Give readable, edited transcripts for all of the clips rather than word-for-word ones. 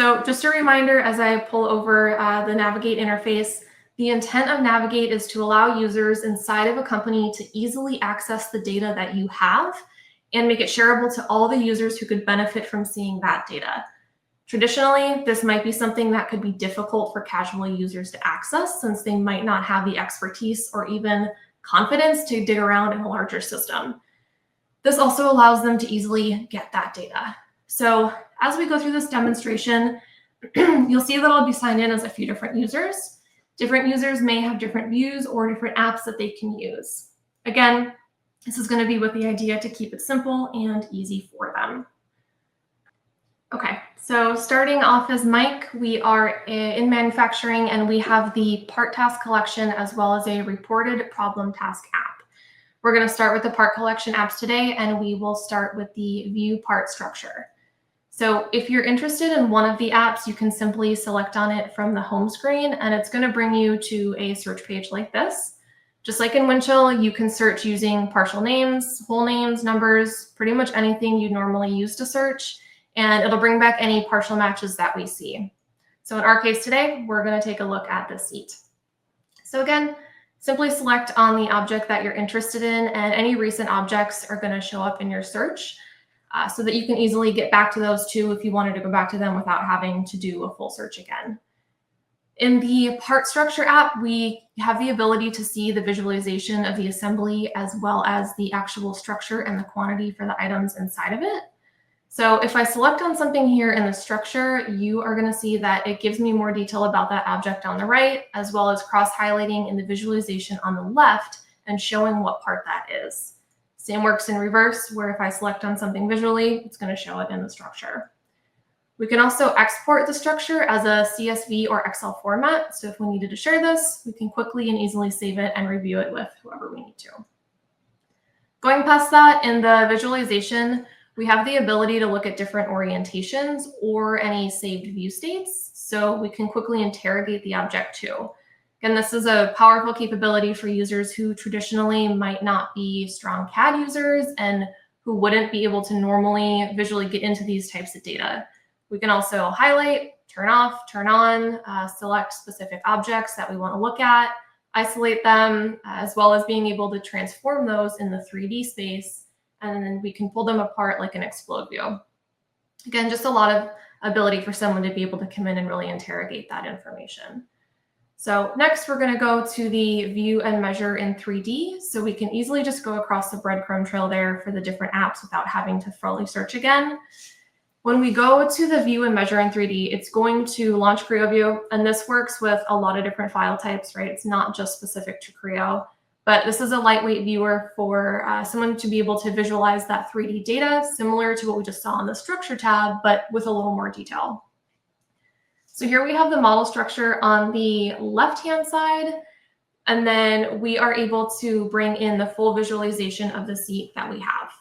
So just a reminder, as I pull over the Navigate interface, the intent of Navigate is to allow users inside of a company to easily access the data that you have and make it shareable to all the users who could benefit from seeing that data. Traditionally, this might be something that could be difficult for casual users to access since they might not have the expertise or even confidence to dig around in a larger system. This also allows them to easily get that data. So as we go through this demonstration, you'll see that I'll be signed in as a few different users. Different users may have different views or different apps that they can use. Again, this is going to be with the idea to keep it simple and easy for them. Okay, so starting off as Mike, we are in manufacturing and we have the part task collection as well as a reported problem task app. We're going to start with the part collection apps today, and we will start with the view part structure. So if you're interested in one of the apps, you can simply select on it from the home screen, and it's going to bring you to a search page like this. Just like in Windchill, you can search using partial names, whole names, numbers, pretty much anything you normally use to search, and it'll bring back any partial matches that we see. So in our case today, we're going to take a look at the seat. So again, simply select on the object that you're interested in, and any recent objects are going to show up in your search so that you can easily get back to those too if you wanted to go back to them without having to do a full search again. In the part structure app, we have the ability to see the visualization of the assembly as well as the actual structure and the quantity for the items inside of it. So if I select on something here in the structure, you are going to see that it gives me more detail about that object on the right, as well as cross-highlighting in the visualization on the left and showing what part that is. Same works in reverse, where if I select on something visually, it's going to show it in the structure. We can also export the structure as a CSV or Excel format. So if we needed to share this, we can quickly and easily save it and review it with whoever we need to. Going past that, in the visualization, we have the ability to look at different orientations or any saved view states, so we can quickly interrogate the object too. And this is a powerful capability for users who traditionally might not be strong CAD users and who wouldn't be able to normally visually get into these types of data. We can also highlight, turn off, turn on, select specific objects that we want to look at, isolate them, as well as being able to transform those in the 3D space, and then we can pull them apart like an explode view. Again, just a lot of ability for someone to be able to come in and really interrogate that information. So next, we're going to go to the view and measure in 3D, so we can easily just go across the breadcrumb trail there for the different apps without having to fully search again. When we go to the view and measure in 3D, it's going to launch Creo View, and this works with a lot of different file types, right? It's not just specific to Creo, but this is a lightweight viewer for someone to be able to visualize that 3D data, similar to what we just saw on the structure tab, but with a little more detail. So here we have the model structure on the left-hand side, and then we are able to bring in the full visualization of the seat that we have.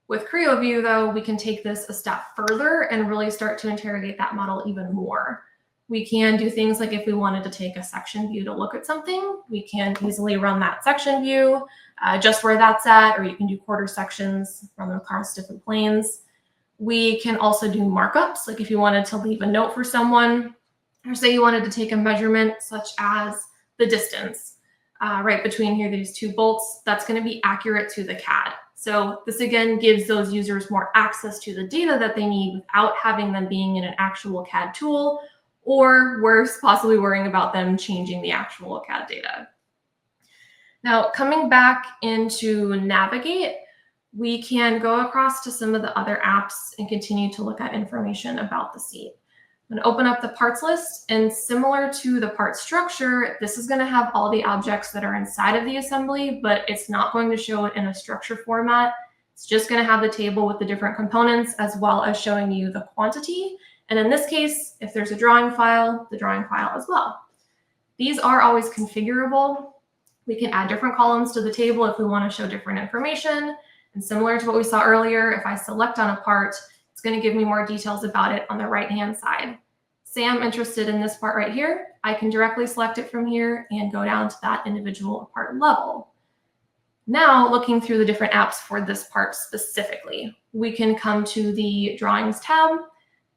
With Creo View, though, we can take this a step further and really start to interrogate that model even more. We can do things like if we wanted to take a section view to look at something, we can easily run that section view just where that's at, or you can do quarter sections, run them across different planes. We can also do markups, like if you wanted to leave a note for someone, or say you wanted to take a measurement such as the distance right between here, these two bolts, that's going to be accurate to the CAD. So this again gives those users more access to the data that they need without having them being in an actual CAD tool, or worse, possibly worrying about them changing the actual CAD data. Now, coming back into Navigate, we can go across to some of the other apps and continue to look at information about the seat. I'm going to open up the parts list, and similar to the part structure, this is going to have all the objects that are inside of the assembly, but it's not going to show it in a structure format. It's just going to have the table with the different components as well as showing you the quantity. And in this case, if there's a drawing file, the drawing file as well. These are always configurable. We can add different columns to the table if we want to show different information. And similar to what we saw earlier, if I select on a part, it's going to give me more details about it on the right-hand side. Say I'm interested in this part right here, I can directly select it from here and go down to that individual part level. Now, looking through the different apps for this part specifically, we can come to the Drawings tab.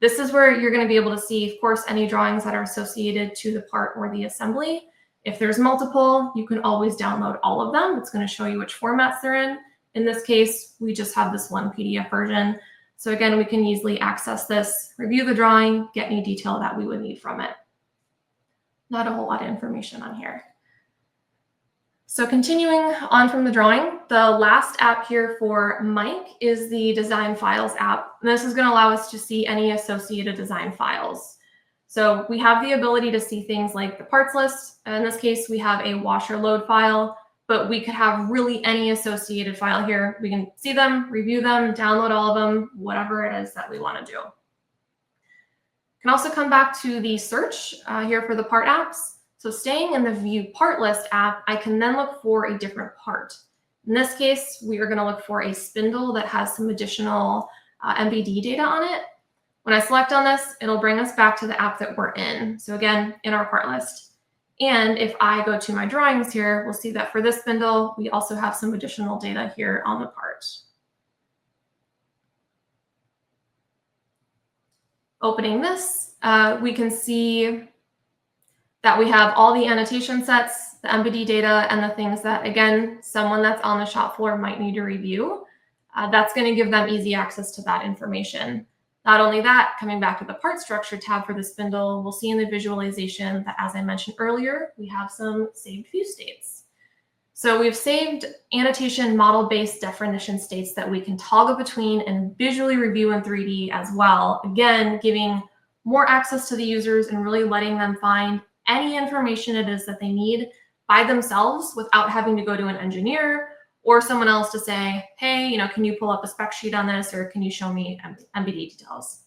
This is where you're going to be able to see, of course, any drawings that are associated to the part or the assembly. If there's multiple, you can always download all of them. It's going to show you which formats they're in. In this case, we just have this one PDF version. So again, we can easily access this, review the drawing, get any detail that we would need from it. Not a whole lot of information on here. So continuing on from the drawing, the last app here for Mike is the Design Files app. And this is going to allow us to see any associated design files. So we have the ability to see things like the parts list. In this case, we have a washer load file, but we could have really any associated file here. We can see them, review them, download all of them, whatever it is that we want to do. Can also come back to the search here for the part apps. So staying in the View Part List app, I can then look for a different part. In this case, we are going to look for a spindle that has some additional MBD data on it. When I select on this, it'll bring us back to the app that we're in. So again, in our part list. And if I go to my drawings here, we'll see that for this spindle, we also have some additional data here on the part. Opening this, we can see that we have all the annotation sets, the MBD data, and the things that, again, someone that's on the shop floor might need to review. That's going to give them easy access to that information. Not only that, coming back to the part structure tab for the spindle, we'll see in the visualization that, as I mentioned earlier, we have some saved view states. So we've saved annotation model-based definition states that we can toggle between and visually review in 3D as well. Again, giving more access to the users and really letting them find any information it is that they need by themselves without having to go to an engineer or someone else to say, hey, can you pull up a spec sheet on this, or can you show me MBD details?